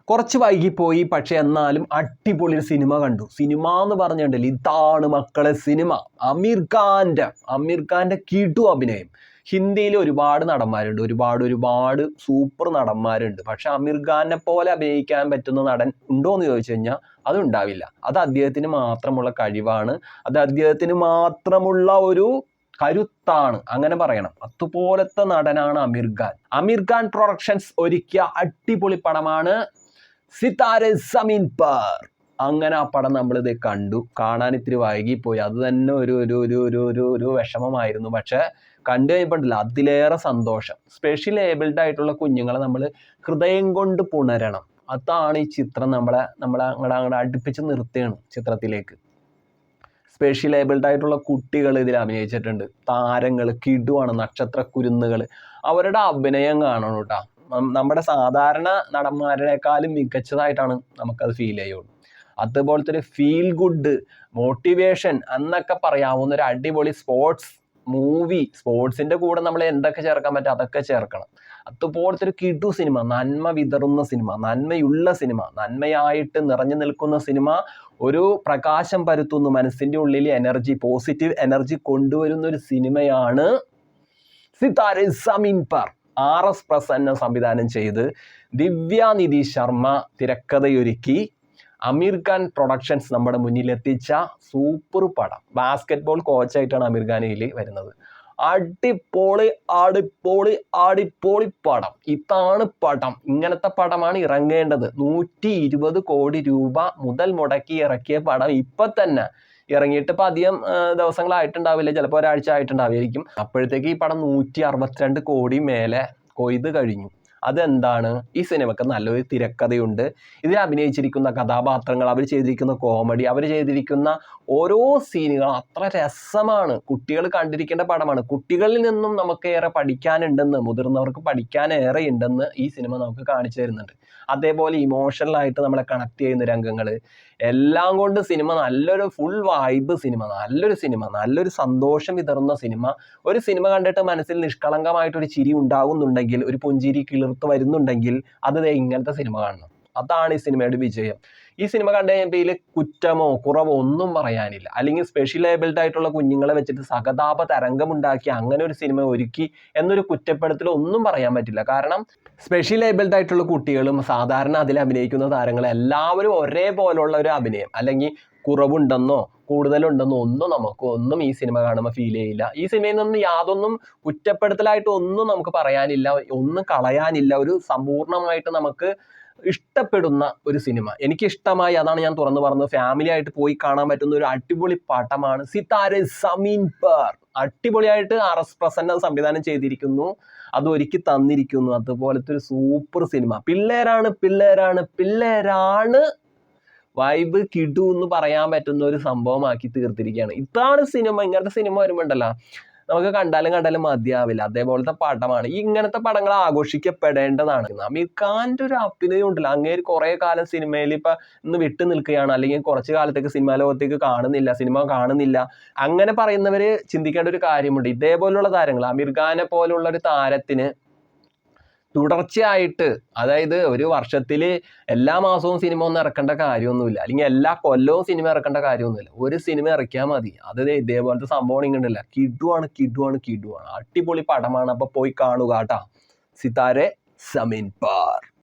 കുറച്ച് വൈകിപ്പോയി, പക്ഷെ എന്നാലും അടിപൊളി ഒരു സിനിമ കണ്ടു. സിനിമ എന്ന് പറഞ്ഞിട്ടുണ്ടെങ്കിൽ ഇതാണ് മക്കളെ സിനിമ. അമീർ ഖാന്റെ കിടു അഭിനയം. ഹിന്ദിയിൽ ഒരുപാട് നടന്മാരുണ്ട്, ഒരുപാട് സൂപ്പർ നടന്മാരുണ്ട്. പക്ഷെ അമീർ ഖാനെ പോലെ അഭിനയിക്കാൻ പറ്റുന്ന നടൻ ഉണ്ടോ എന്ന് ചോദിച്ചു കഴിഞ്ഞാൽ അതുണ്ടാവില്ല. അത് അദ്ദേഹത്തിന് മാത്രമുള്ള കഴിവാണ്, അത് അദ്ദേഹത്തിന് മാത്രമുള്ള ഒരു കരുത്താണ്, അങ്ങനെ പറയണം. അതുപോലത്തെ നടനാണ് അമീർ ഖാൻ പ്രൊഡക്ഷൻസ് ഒരുക്കിയ അടിപൊളി പടമാണ് സിതാരെ സമീൻ പർ. അങ്ങനെ ആ പടം നമ്മളിത് കണ്ടു. കാണാൻ ഇത്തിരി വൈകിപ്പോയി, അത് തന്നെ ഒരു വിഷമമായിരുന്നു. പക്ഷെ കണ്ടു കഴിഞ്ഞപ്പോണ്ടല്ല അതിലേറെ സന്തോഷം. സ്പെഷ്യൽ ഏബിൾഡ് ആയിട്ടുള്ള കുഞ്ഞുങ്ങളെ നമ്മൾ ഹൃദയം കൊണ്ട് പുണരണം. അതാണ് ഈ ചിത്രം നമ്മളെ അങ്ങോട്ട് അടുപ്പിച്ച് നിർത്തുകയാണ് ചിത്രത്തിലേക്ക്. സ്പെഷ്യൽ ഏബിൾഡ് ആയിട്ടുള്ള കുട്ടികൾ ഇതിൽ അഭിനയിച്ചിട്ടുണ്ട്. താരങ്ങൾ കിടുവാണ്, നക്ഷത്ര കുരുന്നുകൾ. അവരുടെ അഭിനയം കാണണം കേട്ടോ. നമ്മുടെ സാധാരണ നടന്മാരെക്കാളും മികച്ചതായിട്ടാണ് നമുക്കത് ഫീൽ ചെയ്യുള്ളൂ. അതുപോലത്തെ ഒരു ഫീൽ ഗുഡ് മോട്ടിവേഷൻ എന്നൊക്കെ പറയാവുന്ന ഒരു അടിപൊളി സ്പോർട്സ് മൂവി. സ്പോർട്സിൻ്റെ കൂടെ നമ്മൾ എന്തൊക്കെ ചേർക്കാൻ പറ്റും അതൊക്കെ ചേർക്കണം. അതുപോലത്തെ ഒരു കിടു സിനിമ, നന്മ വിതറുന്ന സിനിമ, നന്മയുള്ള സിനിമ, നന്മയായിട്ട് നിറഞ്ഞു നിൽക്കുന്ന സിനിമ, ഒരു പ്രകാശം പരത്തുന്നു, മനസ്സിൻ്റെ ഉള്ളിൽ പോസിറ്റീവ് എനർജി കൊണ്ടുവരുന്ന ഒരു സിനിമയാണ് സിതാരെ സമീൻ പർ. RS പ്രസന്ന സംവിധാനം ചെയ്ത് ദിവ്യാനിധി ശർമ്മ തിരക്കഥയൊരുക്കി അമീർ ഖാൻ പ്രൊഡക്ഷൻസ് നമ്മുടെ മുന്നിലെത്തിച്ച സൂപ്പർ പടം. ബാസ്കറ്റ്ബോൾ കോച്ചായിട്ടാണ് അമീർ ഖാൻ ഇതിൽ വരുന്നത്. അടിപൊളി പടം. ഇതാണ് പടം. ഇങ്ങനത്തെ പടമാണ് ഇറങ്ങേണ്ടത്. 120 കോടി രൂപ മുതൽ മുടക്കി ഇറക്കിയ പടം ഇപ്പം തന്നെ ഇറങ്ങിയിട്ട് ഇപ്പം അധികം ദിവസങ്ങളായിട്ടുണ്ടാവില്ല, ചിലപ്പോൾ ഒരാഴ്ച ആയിട്ടുണ്ടാവുമായിരിക്കും. അപ്പോഴത്തേക്ക് ഈ പടം 162 കോടി മേലെ കൊയ്ത് കഴിഞ്ഞു. അതെന്താണ്? ഈ സിനിമക്ക് നല്ലൊരു തിരക്കഥയുണ്ട്. ഇതിൽ അഭിനയിച്ചിരിക്കുന്ന കഥാപാത്രങ്ങൾ, അവർ ചെയ്തിരിക്കുന്ന കോമഡി, അവർ ചെയ്തിരിക്കുന്ന ഓരോ സീനുകളും അത്ര രസമാണ്. കുട്ടികൾ കണ്ടിരിക്കേണ്ട പടമാണ്. കുട്ടികളിൽ നിന്നും നമുക്ക് ഏറെ പഠിക്കാനുണ്ടെന്ന്, മുതിർന്നവർക്ക് പഠിക്കാൻ ഏറെ ഉണ്ടെന്ന് ഈ സിനിമ നമുക്ക് കാണിച്ചു തരുന്നുണ്ട്. അതേപോലെ ഇമോഷണലായിട്ട് നമ്മളെ കണക്ട് ചെയ്യുന്ന രംഗങ്ങൾ എല്ലാം കൊണ്ട് സിനിമ നല്ലൊരു ഫുൾ വൈബ് സിനിമ, നല്ലൊരു സന്തോഷം വിതറുന്ന സിനിമ. ഒരു സിനിമ കണ്ടിട്ട് മനസ്സിൽ നിഷ്കളങ്കമായിട്ടൊരു ചിരി ഉണ്ടാകുന്നുണ്ടെങ്കിൽ, ഒരു പുഞ്ചിരി കിളിർത്ത് വരുന്നുണ്ടെങ്കിൽ അത് ഇങ്ങനത്തെ സിനിമ കാണണം. അതാണ് ഈ സിനിമയുടെ വിജയം. ഈ സിനിമ കണ്ടു കഴിഞ്ഞപ്പോൾ ഇതിൽ കുറ്റമോ കുറവോ ഒന്നും പറയാനില്ല. അല്ലെങ്കിൽ സ്പെഷ്യൽ ഏബിൾഡ് ആയിട്ടുള്ള കുഞ്ഞുങ്ങളെ വെച്ചിട്ട് സഹതാപ തരംഗമുണ്ടാക്കി അങ്ങനെ ഒരു സിനിമ ഒരുക്കി എന്നൊരു കുറ്റപ്പെടുത്തലോ ഒന്നും പറയാൻ പറ്റില്ല. കാരണം സ്പെഷ്യൽ ഏബിൾഡ് ആയിട്ടുള്ള കുട്ടികളും സാധാരണ അതിൽ അഭിനയിക്കുന്ന താരങ്ങളും എല്ലാവരും ഒരേപോലുള്ള ഒരു അഭിനയം, അല്ലെങ്കിൽ കുറവുണ്ടെന്നോ കൂടുതലുണ്ടെന്നോ ഒന്നും ഈ സിനിമ കാണുമ്പോൾ ഫീൽ ചെയ്യില്ല. ഈ സിനിമയിൽ നിന്ന് യാതൊന്നും കുറ്റപ്പെടുത്തലായിട്ട് ഒന്നും നമുക്ക് പറയാനില്ല, ഒന്നും കളയാനില്ല. ഒരു സമ്പൂർണ്ണമായിട്ട് നമുക്ക് ഇഷ്ടപ്പെടുന്ന ഒരു സിനിമ. എനിക്കിഷ്ടമായി, അതാണ് ഞാൻ തുറന്നു പറഞ്ഞത്. ഫാമിലി ആയിട്ട് പോയി കാണാൻ പറ്റുന്ന ഒരു അടിപൊളി പടമാണ് സിതാരെ സമീൻ പർ. അടിപൊളിയായിട്ട് RS പ്രസന്ന സംവിധാനം ചെയ്തിരിക്കുന്നു, അത് ഒരുക്കി തന്നിരിക്കുന്നു. അതുപോലത്തെ ഒരു സൂപ്പർ സിനിമ. പിള്ളേരാണ് വൈബ് കിടു എന്ന് പറയാൻ പറ്റുന്ന ഒരു സംഭവമാക്കി തീർത്തിരിക്കുകയാണ്. ഇതാണ് സിനിമ. ഇങ്ങനത്തെ സിനിമ വരുമ്പോണ്ടല്ലോ നമുക്ക് കണ്ടാലും മതിയാവില്ല. അതേപോലത്തെ പടമാണ്. ഇങ്ങനത്തെ പടങ്ങൾ ആഘോഷിക്കപ്പെടേണ്ടതാണ്. അമീർ ഖാന്റെ ഒരു അഭിനയം ഉണ്ടല്ലോ, അങ്ങേര് കുറെ കാലം സിനിമയിൽ ഇന്ന് വിട്ടു നിൽക്കുകയാണ്, അല്ലെങ്കിൽ കുറച്ച് കാലത്തേക്ക് സിനിമാ ലോകത്തേക്ക് സിനിമ കാണുന്നില്ല. അങ്ങനെ പറയുന്നവര് ചിന്തിക്കേണ്ട ഒരു കാര്യമുണ്ട്. ഇതേപോലുള്ള താരങ്ങൾ, അമീർ ഖാനെ പോലുള്ള ഒരു താരത്തിന് തുടർച്ചയായിട്ട്, അതായത് ഒരു വർഷത്തിൽ എല്ലാ മാസവും സിനിമ ഒന്നും ഇറക്കേണ്ട കാര്യമൊന്നുമില്ല, അല്ലെങ്കിൽ എല്ലാ കൊല്ലവും സിനിമ ഇറക്കേണ്ട കാര്യമൊന്നുമില്ല. ഒരു സിനിമ ഇറക്കിയാൽ മതി. അത് ഇതേപോലത്തെ സംഭവം ഇങ്ങനെയല്ല. കിടുവാണ്. അടിപൊളി പടമാണ്. അപ്പോൾ പോയി കാണുക കേട്ടോ, സിതാരെ സമീൻ പർ.